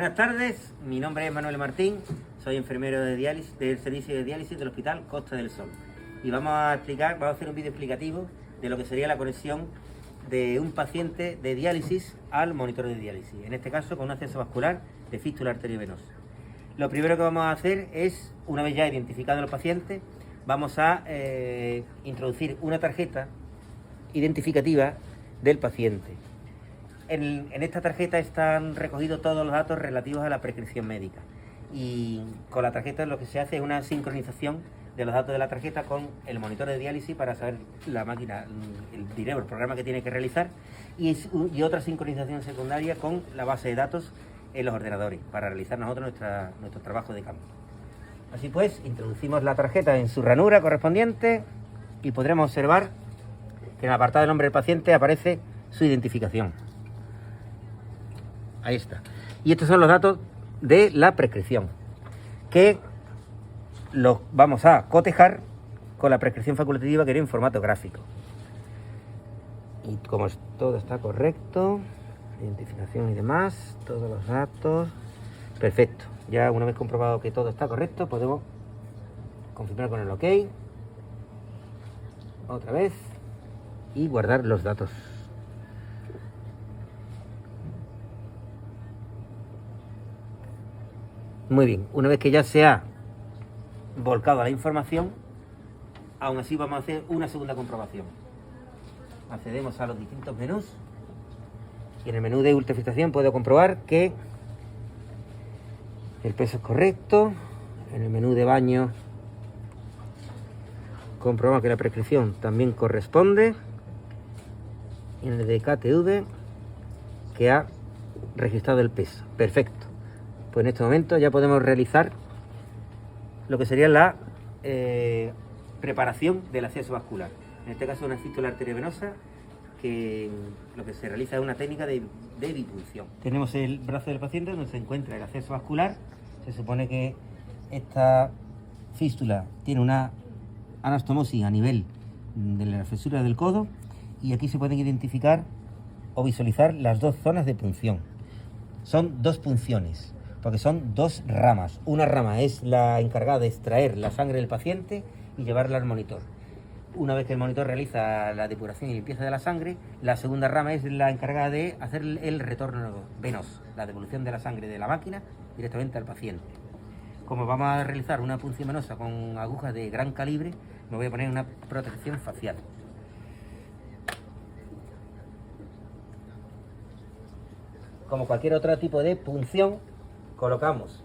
Buenas tardes, mi nombre es Manuel Martín, soy enfermero de diálisis, del servicio de diálisis del Hospital Costa del Sol. Y vamos a hacer un vídeo explicativo de lo que sería la conexión de un paciente de diálisis al monitor de diálisis, en este caso con un acceso vascular de fístula arteriovenosa. Lo primero que vamos a hacer es, una vez ya identificado el paciente, vamos a introducir una tarjeta identificativa del paciente. En esta tarjeta están recogidos todos los datos relativos a la prescripción médica, y con la tarjeta lo que se hace es una sincronización de los datos de la tarjeta con el monitor de diálisis para saber la máquina, el programa que tiene que realizar, y otra sincronización secundaria con la base de datos en los ordenadores para realizar nosotros nuestro trabajo de campo. Así pues, introducimos la tarjeta en su ranura correspondiente y podremos observar que en el apartado de nombre del paciente aparece su identificación. Ahí está. Y estos son los datos de la prescripción, que los vamos a cotejar con la prescripción facultativa que viene en formato gráfico. Y como todo está correcto, identificación y demás, todos los datos, perfecto. Ya una vez comprobado que todo está correcto, podemos confirmar con el OK, otra vez, y guardar los datos. Muy bien, una vez que ya se ha volcado la información, aún así vamos a hacer una segunda comprobación. Accedemos a los distintos menús y en el menú de ultrafiltración puedo comprobar que el peso es correcto. En el menú de baño comprobamos que la prescripción también corresponde. Y en el de KTV que ha registrado el peso. Perfecto. Pues en este momento ya podemos realizar lo que sería la preparación del acceso vascular. En este caso una fístula arteriovenosa, que lo que se realiza es una técnica de bipunción. Tenemos el brazo del paciente donde se encuentra el acceso vascular. Se supone que esta fístula tiene una anastomosis a nivel de la fisura del codo, y aquí se pueden identificar o visualizar las dos zonas de punción. Son dos punciones, porque son dos ramas. Una rama es la encargada de extraer la sangre del paciente y llevarla al monitor. Una vez que el monitor realiza la depuración y limpieza de la sangre, la segunda rama es la encargada de hacer el retorno venoso, la devolución de la sangre de la máquina directamente al paciente. Como vamos a realizar una punción venosa con agujas de gran calibre, me voy a poner una protección facial. Como cualquier otro tipo de punción, colocamos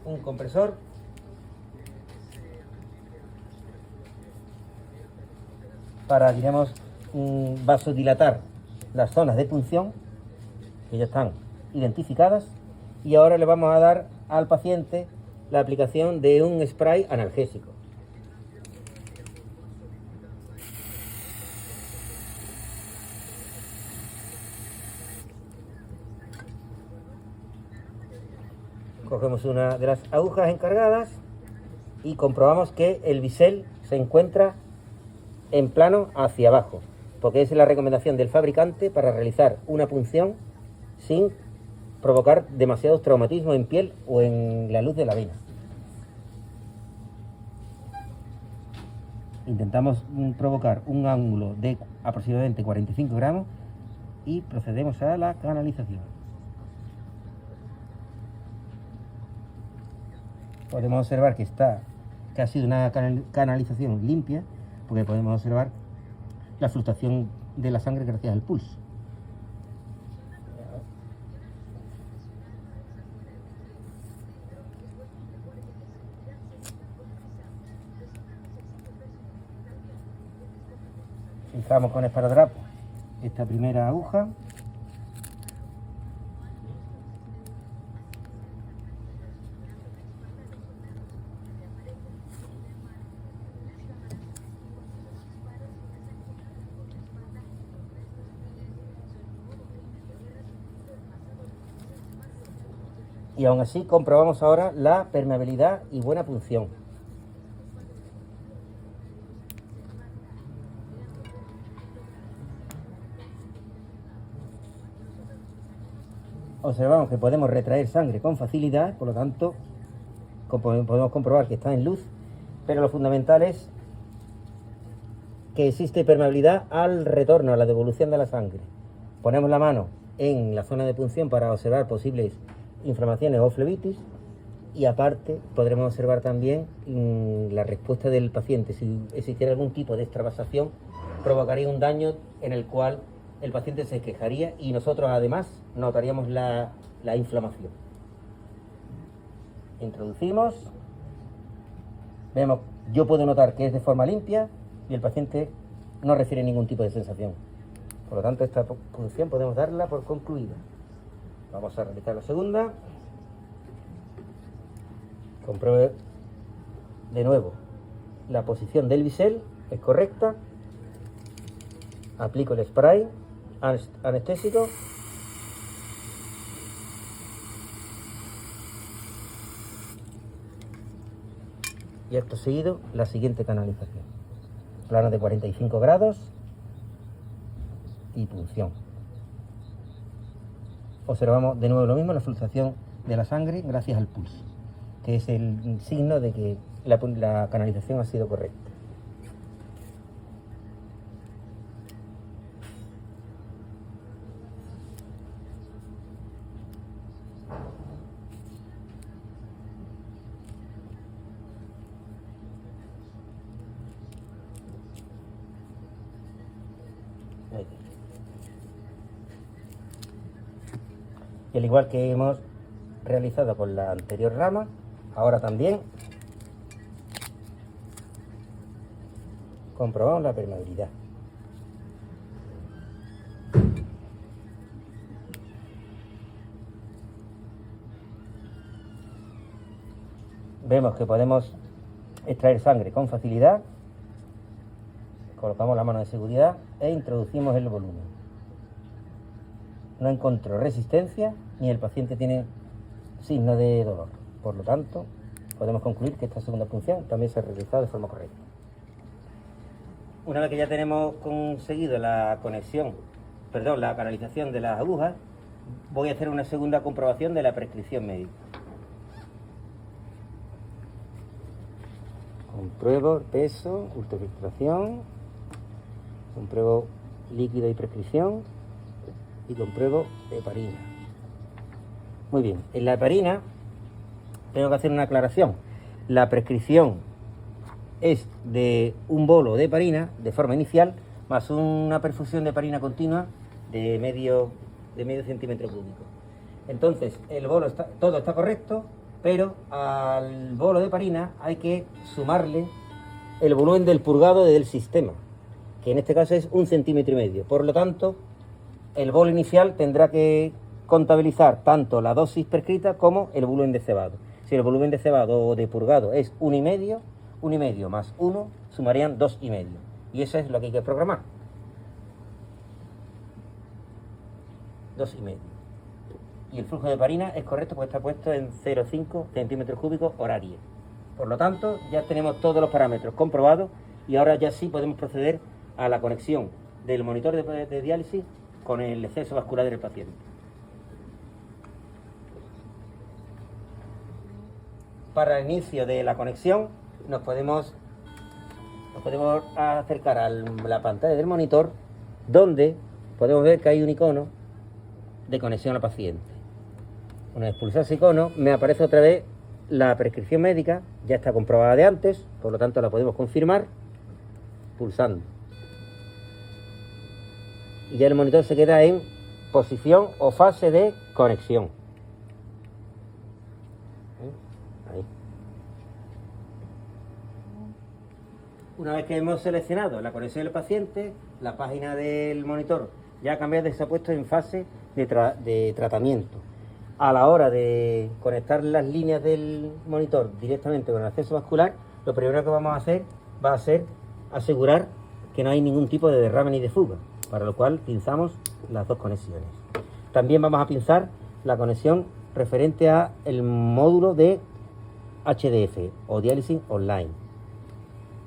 un compresor para, digamos, vasodilatar las zonas de punción que ya están identificadas, y ahora le vamos a dar al paciente la aplicación de un spray analgésico. Cogemos una de las agujas encargadas y comprobamos que el bisel se encuentra en plano hacia abajo, porque esa es la recomendación del fabricante para realizar una punción sin provocar demasiados traumatismos en piel o en la luz de la vena. Intentamos provocar un ángulo de aproximadamente 45 gramos y procedemos a la canalización. Podemos observar que ha sido una canalización limpia, porque podemos observar la fluctuación de la sangre gracias al pulso. Fijamos con esparadrapo esta primera aguja. Y aún así comprobamos ahora la permeabilidad y buena punción. observamos que podemos retraer sangre con facilidad, por lo tanto podemos comprobar que está en luz, pero lo fundamental es que existe permeabilidad al retorno, a la devolución de la sangre. Ponemos la mano en la zona de punción para observar posibles inflamaciones o flebitis, y aparte podremos observar también la respuesta del paciente. Si existiera algún tipo de extravasación, provocaría un daño en el cual el paciente se quejaría y nosotros además notaríamos la inflamación. Introducimos, vemos, yo puedo notar que es de forma limpia y el paciente no refiere ningún tipo de sensación. Por lo tanto, esta punción podemos darla por concluida. Vamos a realizar la segunda. Compruebe de nuevo la posición del bisel, es correcta. Aplico el spray anestésico. Y acto seguido, la siguiente canalización. Plano de 45 grados y punción. Observamos de nuevo lo mismo, la fluctuación de la sangre gracias al pulso, que es el signo de que la canalización ha sido correcta. Y al igual que hemos realizado con la anterior rama, ahora también comprobamos la permeabilidad. Vemos que podemos extraer sangre con facilidad. Colocamos la mano de seguridad e introducimos el volumen. No encontró resistencia ni el paciente tiene signo de dolor. Por lo tanto, podemos concluir que esta segunda punción también se ha realizado de forma correcta. Una vez que ya tenemos conseguido la canalización de las agujas, voy a hacer una segunda comprobación de la prescripción médica. Compruebo peso, ultrafiltración, compruebo líquido y prescripción y compruebo heparina. Muy bien, en la heparina tengo que hacer una aclaración. La prescripción es de un bolo de heparina de forma inicial más una perfusión de heparina continua de medio centímetro cúbico. Entonces, el bolo todo está correcto, pero al bolo de heparina hay que sumarle el volumen del purgado del sistema, que en este caso es 1,5 centímetros. Por lo tanto, el bolo inicial tendrá que contabilizar tanto la dosis prescrita como el volumen de cebado. Si el volumen de cebado o de purgado es 1,5 más 1 sumarían 2,5. Y eso es lo que hay que programar. 2,5. Y el flujo de heparina es correcto porque está puesto en 0,5 centímetros cúbicos horario. Por lo tanto, ya tenemos todos los parámetros comprobados y ahora ya sí podemos proceder a la conexión del monitor de diálisis con el exceso vascular del paciente. Para el inicio de la conexión nos podemos acercar a la pantalla del monitor, donde podemos ver que hay un icono de conexión al paciente. Una vez pulsado ese icono, me aparece otra vez la prescripción médica, ya está comprobada de antes, por lo tanto la podemos confirmar pulsando. Y ya el monitor se queda en posición o fase de conexión. Ahí. Una vez que hemos seleccionado la conexión del paciente, la página del monitor ya ha cambiado, se ha puesto en fase de tratamiento. A la hora de conectar las líneas del monitor directamente con el acceso vascular, lo primero que vamos a hacer va a ser asegurar que no hay ningún tipo de derrame ni de fuga, para lo cual pinzamos las dos conexiones. También vamos a pinzar la conexión referente a el módulo de HDF o diálisis online.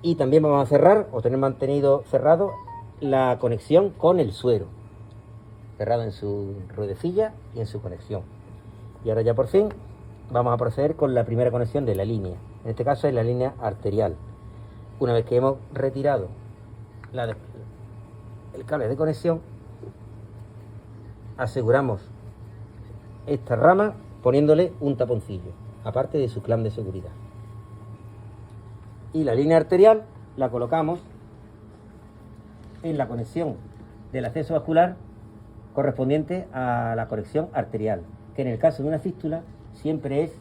Y también vamos a cerrar o tener mantenido cerrado la conexión con el suero, cerrado en su ruedecilla y en su conexión. Y ahora ya por fin vamos a proceder con la primera conexión de la línea. En este caso es la línea arterial. Una vez que hemos retirado el cable de conexión, aseguramos esta rama poniéndole un taponcillo, aparte de su clamp de seguridad. Y la línea arterial la colocamos en la conexión del acceso vascular correspondiente a la conexión arterial, que en el caso de una fístula siempre es,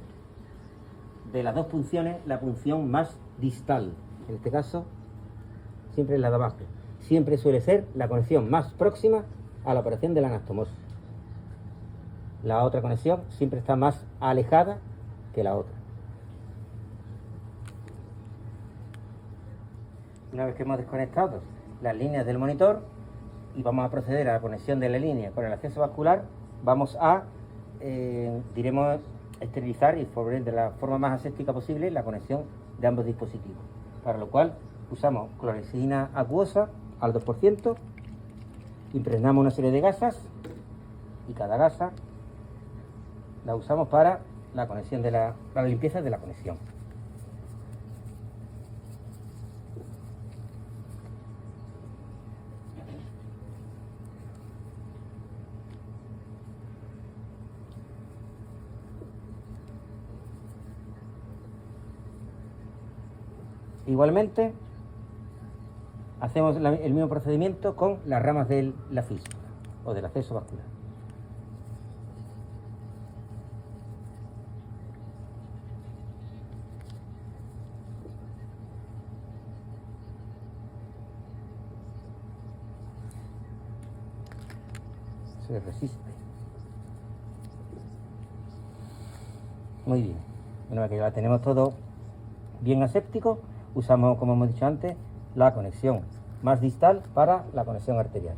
de las dos punciones, la punción más distal. En este caso siempre es la de abajo. Siempre suele ser la conexión más próxima a la operación de la anastomosis. La otra conexión siempre está más alejada que la otra. Una vez que hemos desconectado las líneas del monitor y vamos a proceder a la conexión de la línea con el acceso vascular, vamos a, diremos, esterilizar y poner de la forma más aséptica posible la conexión de ambos dispositivos. Para lo cual usamos clorexidina acuosa al 2%, impregnamos una serie de gasas y cada gasa la usamos para la conexión para la limpieza de la conexión. Igualmente hacemos el mismo procedimiento con las ramas de la fístula o del acceso vascular. Se resiste. Muy bien. Una vez que ya tenemos todo bien aséptico, usamos, como hemos dicho antes, la conexión más distal para la conexión arterial.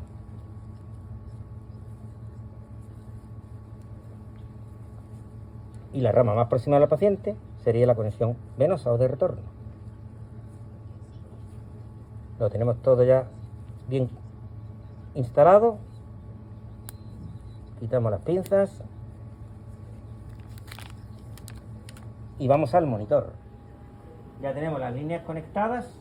Y la rama más próxima al paciente sería la conexión venosa o de retorno. Lo tenemos todo ya bien instalado. Quitamos las pinzas y vamos al monitor. Ya tenemos las líneas conectadas,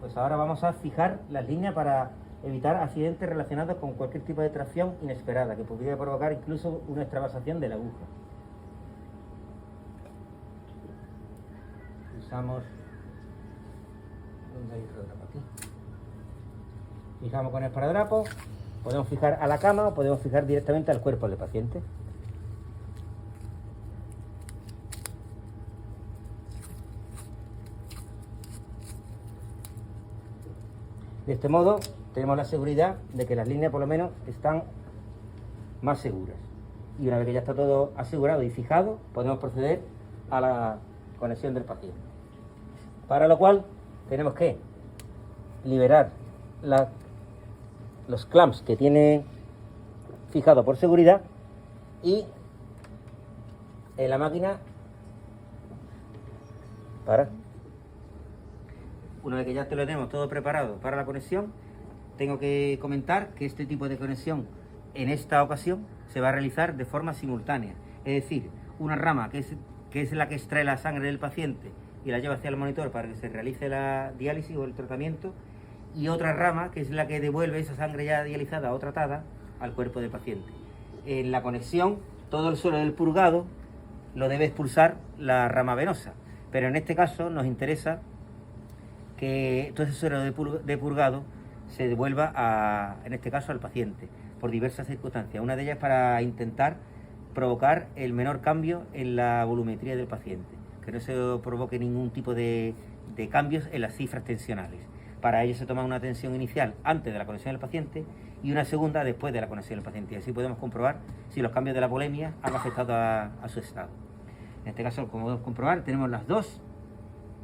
pues ahora vamos a fijar las líneas para evitar accidentes relacionados con cualquier tipo de tracción inesperada que pudiera provocar incluso una extravasación de la aguja. Usamos, ¿dónde hay otro trapo aquí? Fijamos con el esparadrapo, podemos fijar a la cama o podemos fijar directamente al cuerpo del paciente. De este modo tenemos la seguridad de que las líneas por lo menos están más seguras. Y una vez que ya está todo asegurado y fijado, podemos proceder a la conexión del paciente. Para lo cual tenemos que liberar los clamps que tiene fijado por seguridad y en la máquina para. Una vez que ya te lo tenemos todo preparado para la conexión, tengo que comentar que este tipo de conexión en esta ocasión se va a realizar de forma simultánea. Es decir, una rama que es la que extrae la sangre del paciente y la lleva hacia el monitor para que se realice la diálisis o el tratamiento, y otra rama que es la que devuelve esa sangre ya dializada o tratada al cuerpo del paciente. En la conexión, todo el suero del purgado lo debe expulsar la rama venosa, pero en este caso nos interesa que todo ese suero de purgado se devuelva, en este caso, al paciente, por diversas circunstancias. Una de ellas para intentar provocar el menor cambio en la volumetría del paciente, que no se provoque ningún tipo de cambios en las cifras tensionales. Para ello se toma una tensión inicial antes de la conexión del paciente y una segunda después de la conexión del paciente. Y así podemos comprobar si los cambios de la polemia han afectado a su estado. En este caso, como podemos comprobar, tenemos las dos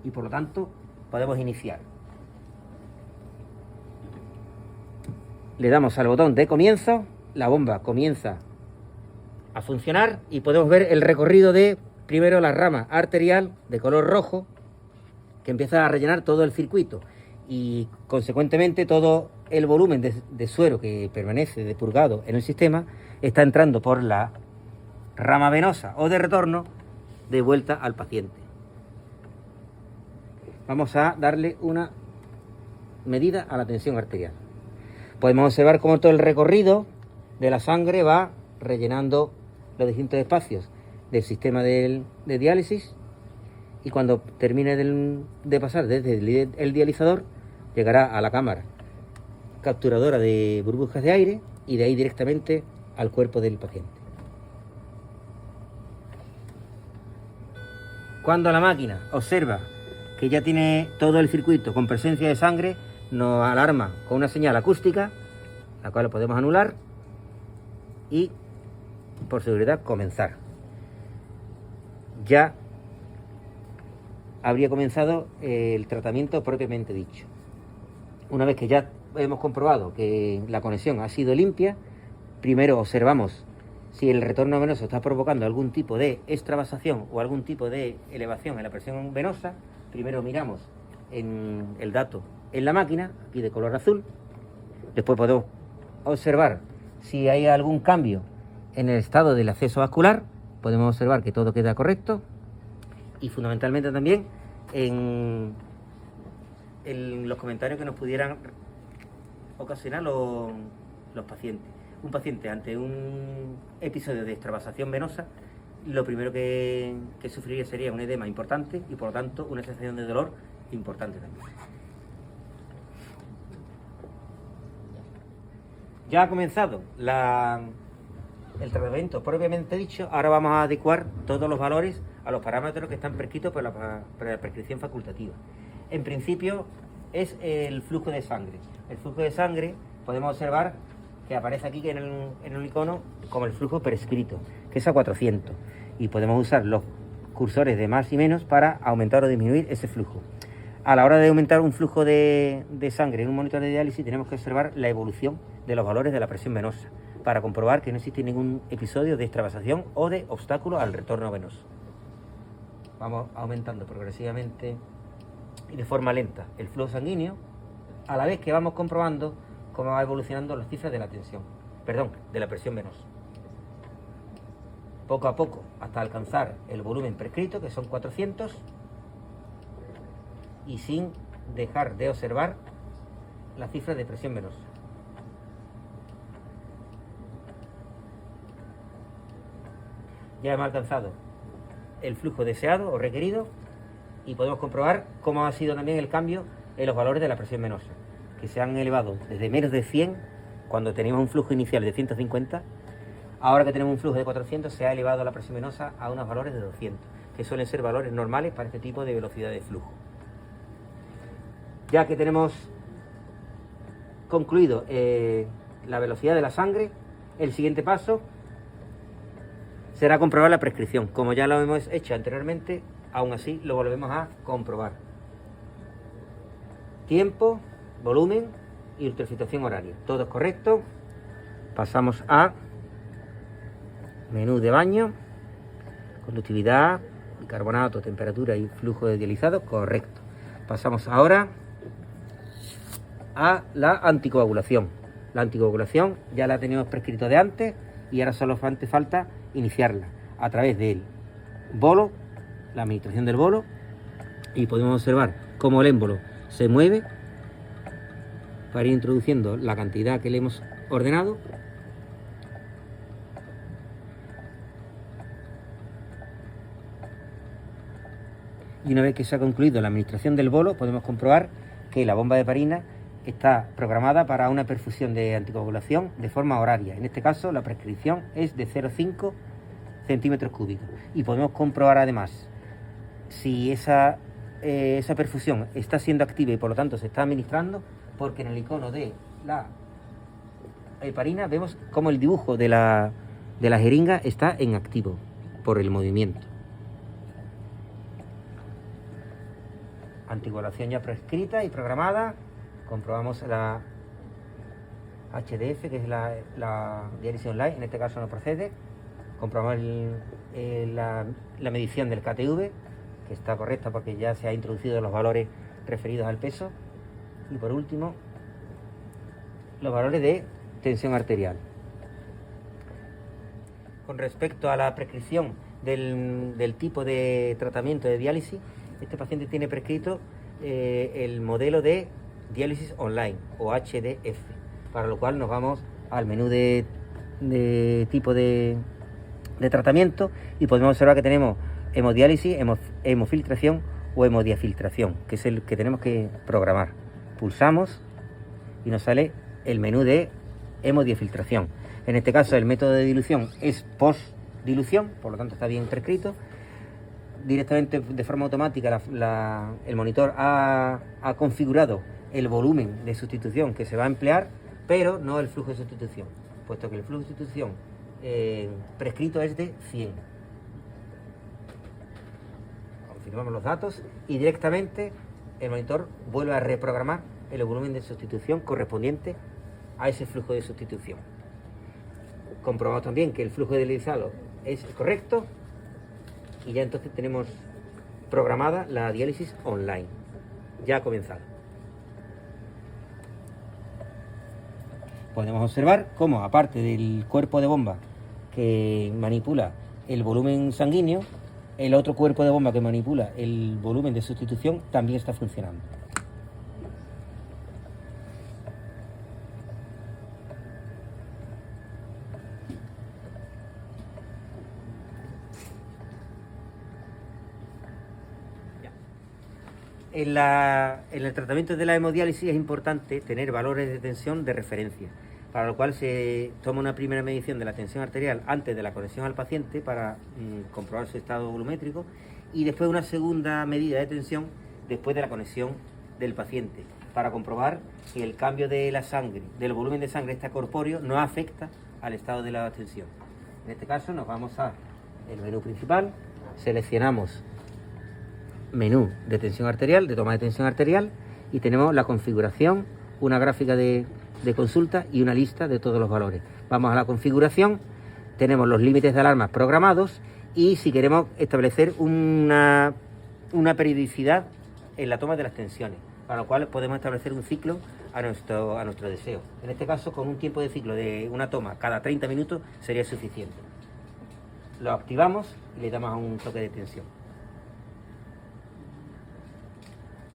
y por lo tanto podemos iniciar. Le damos al botón de comienzo, la bomba comienza a funcionar y podemos ver el recorrido de, primero, la rama arterial de color rojo que empieza a rellenar todo el circuito y consecuentemente todo el volumen de suero que permanece depurgado en el sistema está entrando por la rama venosa o de retorno de vuelta al paciente. Vamos a darle una medida a la tensión arterial. Podemos observar cómo todo el recorrido de la sangre va rellenando los distintos espacios del sistema de diálisis, y cuando termine de pasar desde el dializador, llegará a la cámara capturadora de burbujas de aire y de ahí directamente al cuerpo del paciente. Cuando la máquina observa que ya tiene todo el circuito con presencia de sangre, nos alarma con una señal acústica, la cual podemos anular y, por seguridad, comenzar. Ya habría comenzado el tratamiento propiamente dicho. Una vez que ya hemos comprobado que la conexión ha sido limpia, primero observamos si el retorno venoso está provocando algún tipo de extravasación o algún tipo de elevación en la presión venosa. Primero miramos en el dato en la máquina, aquí de color azul. Después podemos observar si hay algún cambio en el estado del acceso vascular. Podemos observar que todo queda correcto, y fundamentalmente también en los comentarios que nos pudieran ocasionar los pacientes. Un paciente ante un episodio de extravasación venosa, lo primero que sufriría sería un edema importante y, por lo tanto, una sensación de dolor importante también. Ya ha comenzado el tratamiento propiamente dicho. Ahora vamos a adecuar todos los valores a los parámetros que están prescritos por la prescripción facultativa. En principio es el flujo de sangre. El flujo de sangre podemos observar que aparece aquí en el icono como el flujo prescrito, que es a 400, y podemos usar los cursores de más y menos para aumentar o disminuir ese flujo. A la hora de aumentar un flujo de sangre en un monitor de diálisis, tenemos que observar la evolución de los valores de la presión venosa para comprobar que no existe ningún episodio de extravasación o de obstáculo al retorno venoso. Vamos aumentando progresivamente y de forma lenta el flujo sanguíneo, a la vez que vamos comprobando cómo va evolucionando las cifras de la de la presión venosa. Poco a poco, hasta alcanzar el volumen prescrito, que son 400, y sin dejar de observar las cifras de presión venosa. Ya hemos alcanzado el flujo deseado o requerido, y podemos comprobar cómo ha sido también el cambio en los valores de la presión venosa, que se han elevado desde menos de 100, cuando teníamos un flujo inicial de 150, ahora que tenemos un flujo de 400, se ha elevado la presión venosa a unos valores de 200, que suelen ser valores normales para este tipo de velocidad de flujo. Ya que tenemos concluido la velocidad de la sangre, el siguiente paso será comprobar la prescripción. Como ya lo hemos hecho anteriormente, aún así lo volvemos a comprobar. Tiempo, volumen y ultrafiltración horaria. Todo es correcto. Pasamos a menú de baño, conductividad, bicarbonato, temperatura y flujo de dializado. Correcto. Pasamos ahora a la anticoagulación. La anticoagulación ya la teníamos prescrito de antes, y ahora solo hace falta iniciarla a través del bolo, la administración del bolo, y podemos observar cómo el émbolo se mueve para ir introduciendo la cantidad que le hemos ordenado. Y una vez que se ha concluido la administración del bolo, podemos comprobar que la bomba de heparina está programada para una perfusión de anticoagulación de forma horaria. En este caso, la prescripción es de 0,5 centímetros cúbicos. Y podemos comprobar además si esa perfusión está siendo activa y por lo tanto se está administrando, porque en el icono de la heparina vemos cómo el dibujo de la jeringa está en activo por el movimiento. Anticoagulación ya prescrita y programada. Comprobamos la HDF, que es la diálisis online, en este caso no procede. Comprobamos la medición del KTV, que está correcta porque ya se ha introducido los valores referidos al peso. Y por último, los valores de tensión arterial. con respecto a la prescripción del tipo de tratamiento de diálisis, este paciente tiene prescrito el modelo de diálisis online o HDF, para lo cual nos vamos al menú de tipo de tratamiento y podemos observar que tenemos hemodiálisis, hemofiltración o hemodiafiltración, que es el que tenemos que programar. Pulsamos y nos sale el menú de hemodiafiltración. En este caso el método de dilución es post-dilución, por lo tanto está bien prescrito. Directamente de forma automática el monitor ha configurado el volumen de sustitución que se va a emplear, pero no el flujo de sustitución, puesto que el flujo de sustitución prescrito es de 100. Confirmamos los datos y directamente el monitor vuelve a reprogramar el volumen de sustitución correspondiente a ese flujo de sustitución. Comprobamos también que el flujo dializado es correcto y ya entonces tenemos programada la diálisis online. Ya ha comenzado. Podemos observar cómo, aparte del cuerpo de bomba que manipula el volumen sanguíneo, el otro cuerpo de bomba que manipula el volumen de sustitución también está funcionando. En el tratamiento de la hemodiálisis es importante tener valores de tensión de referencia, para lo cual se toma una primera medición de la tensión arterial antes de la conexión al paciente para comprobar su estado volumétrico y después una segunda medida de tensión después de la conexión del paciente para comprobar que el cambio de la sangre, del volumen de sangre extracorpóreo no afecta al estado de la tensión. En este caso nos vamos al menú principal, seleccionamos menú de tensión arterial, de toma de tensión arterial y tenemos la configuración, una gráfica de consulta y una lista de todos los valores. Vamos a la configuración, tenemos los límites de alarmas programados y si queremos establecer una periodicidad en la toma de las tensiones, para lo cual podemos establecer un ciclo a nuestro deseo. En este caso, con un tiempo de ciclo de una toma cada 30 minutos sería suficiente. Lo activamos y le damos un toque de tensión.